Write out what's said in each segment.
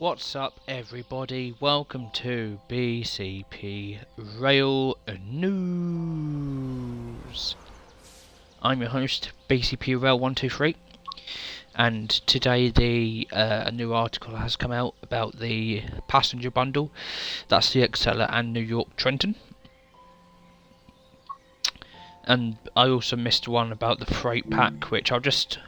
What's up, everybody? Welcome to BCP Rail News. I'm your host, BCP Rail 123, and today a new article has come out about the passenger bundle. That's the Acela and NY-Trenton. And I also missed one about the freight pack, which I'll just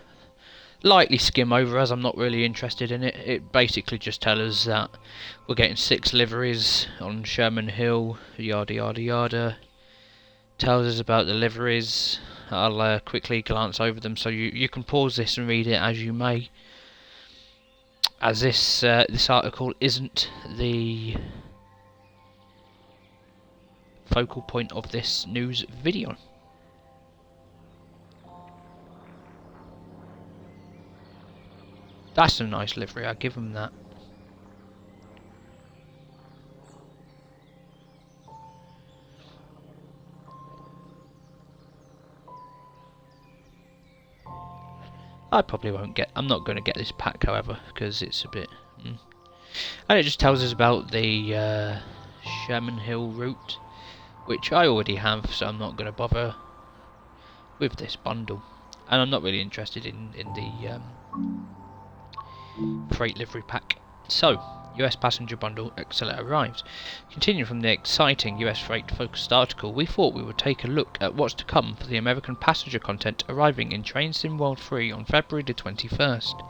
lightly skim over as I'm not really interested in it. It basically just tells us that we're getting 6 liveries on Sherman Hill, yada yada yada. Tells us about the liveries. I'll quickly glance over them, so you can pause this and read it as you may, as this article isn't the focal point of this news video. That's a nice livery, I'll give them that. I probably won't get, I'm not going to get this pack however, because it's a bit... And it just tells us about the Sherman Hill route, which I already have, so I'm not going to bother with this bundle. And I'm not really interested in the freight livery pack. So, US passenger bundle Acela arrives. Continuing from the exciting US freight focused article, we thought we would take a look at what's to come for the American passenger content arriving in Train Sim World 3 on February the 21st.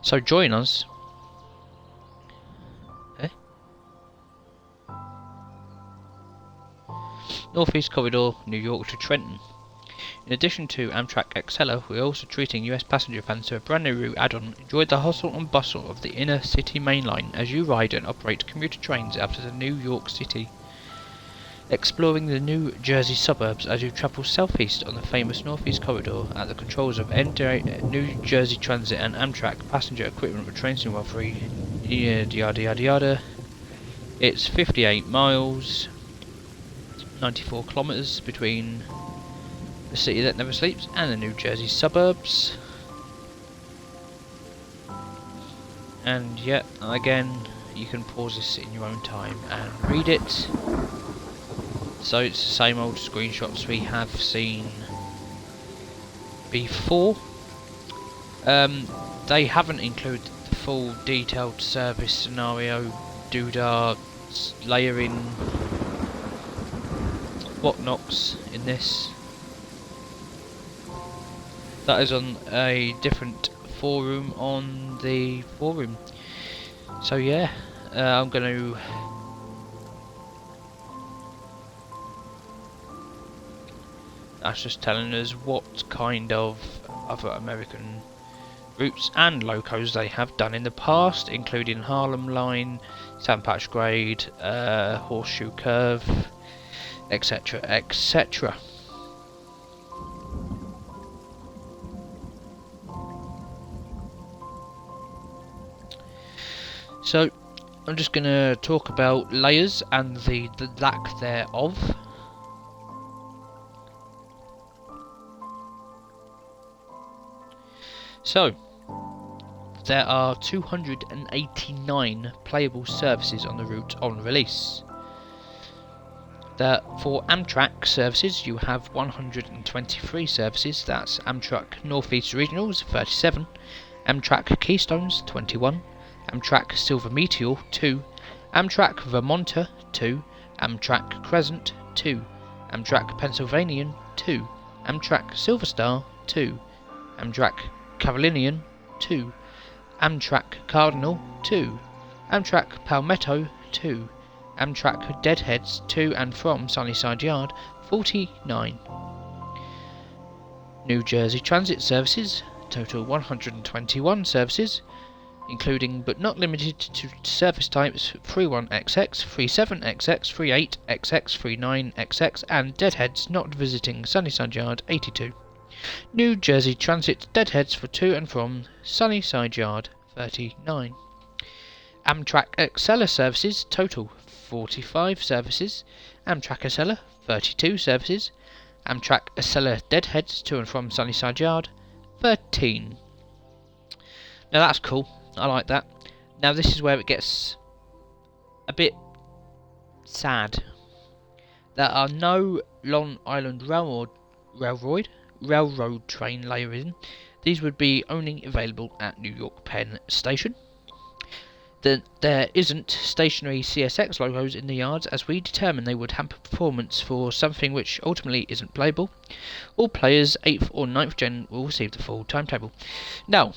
So join us. Northeast Corridor, New York to Trenton. In addition to Amtrak Acela, we're also treating US passenger fans to a brand new route add-on. Enjoy the hustle and bustle of the inner city main line as you ride and operate commuter trains out of the New York City. Exploring the New Jersey suburbs as you travel southeast on the famous Northeast Corridor at the controls of New Jersey Transit and Amtrak passenger equipment with Train Sim World 3. Yada yada yada. It's 58 miles, 94 kilometers between the city that never sleeps and the New Jersey suburbs. And yet again, you can pause this in your own time and read it. So it's the same old screenshots we have seen before. They haven't included the full detailed service scenario, doodah, layering, whatnots in this. That is on a different forum on the forum. So yeah, I'm going to that's just telling us what kind of other American routes and locos they have done in the past, including Harlem Line, Sandpatch Grade, Horseshoe Curve, etc, etc. So, I'm just going to talk about layers and the lack thereof. So, there are 289 playable services on the route on release. For Amtrak services, you have 123 services. That's Amtrak Northeast Regionals, 37, Amtrak Keystones, 21, Amtrak Silver Meteor, 2, Amtrak Vermonter, 2, Amtrak Crescent, 2, Amtrak Pennsylvanian, 2, Amtrak Silver Star, 2, Amtrak Carolinian, 2, Amtrak Cardinal, 2, Amtrak Palmetto, 2, Amtrak Deadheads to and from Sunnyside Yard, 49. New Jersey Transit services, total 121 services, including but not limited to service types 31XX, 37XX, 38XX, 39XX and Deadheads not visiting Sunnyside Yard, 82. New Jersey Transit Deadheads for to and from Sunnyside Yard, 39. Amtrak Acela services, total 45 services. Amtrak Acela, 32 services. Amtrak Acela Deadheads to and from Sunnyside Yard, 13. Now that's cool, I like that. Now this is where it gets a bit sad. There are no Long Island Railroad train layering. These would be only available at New York Penn Station. There isn't stationary CSX logos in the yards, as we determined they would hamper performance for something which ultimately isn't playable. All players 8th or 9th gen will receive the full timetable. Now,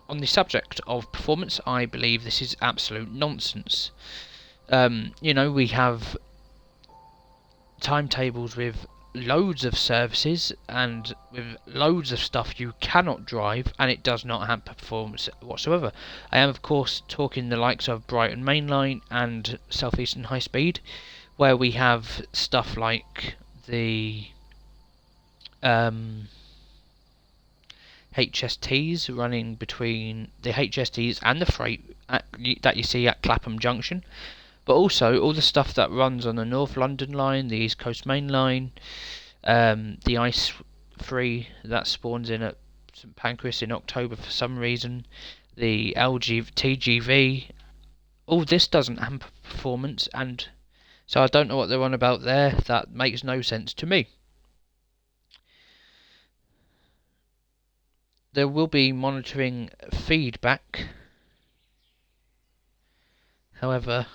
on the subject of performance, I believe this is absolute nonsense. We have timetables with loads of services and with loads of stuff you cannot drive, and it does not hamper performance whatsoever. I am of course talking the likes of Brighton Main Line and Southeastern High Speed, where we have stuff like the HSTs running between the HSTs and the freight that you see at Clapham Junction. But also all the stuff that runs on the North London line, the East Coast Main Line, the Ice 3 that spawns in at St Pancras in October for some reason, the TGV, all this doesn't hamper performance, and so I don't know what they're on about there. That makes no sense to me. There will be monitoring feedback, however,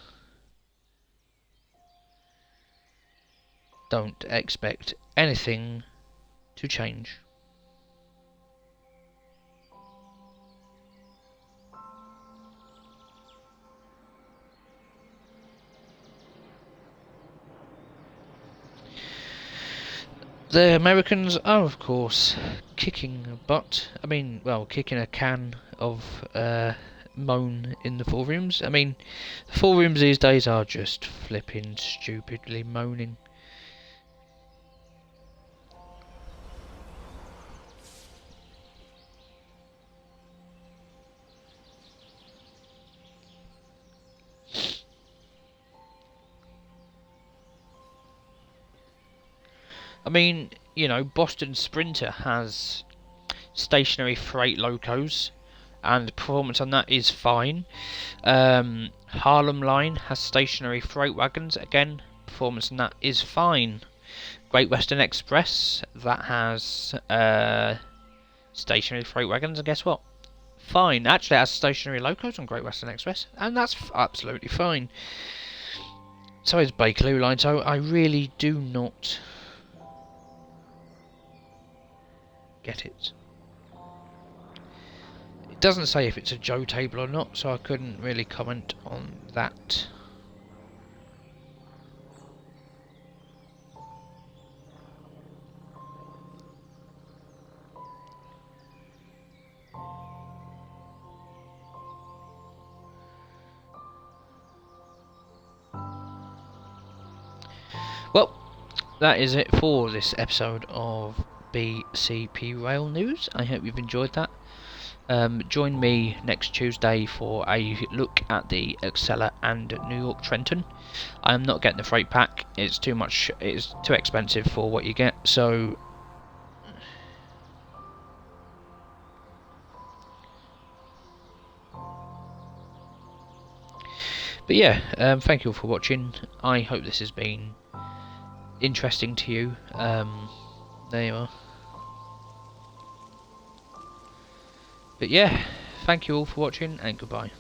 don't expect anything to change. The Americans are, of course, kicking butt. I mean, well, kicking a can of moan in the forums. I mean, the forums these days are just flipping stupidly moaning. I mean, Boston Sprinter has stationary freight locos, and performance on that is fine. Harlem Line has stationary freight wagons, again, performance on that is fine. Great Western Express, that has stationary freight wagons, and guess what? Fine. Actually, it has stationary locos on Great Western Express, and that's absolutely fine. So is Bakerloo Line, so I really do not get it. It doesn't say if it's a Joe table or not, so I couldn't really comment on that. Well, that is it for this episode of BCP Rail News. I hope you've enjoyed that. Join me next Tuesday for a look at the Acela and NY-Trenton. I am not getting the freight pack. It's too much. It's too expensive for what you get. So, but yeah, thank you all for watching. I hope this has been interesting to you. There you are. But yeah, thank you all for watching, and goodbye.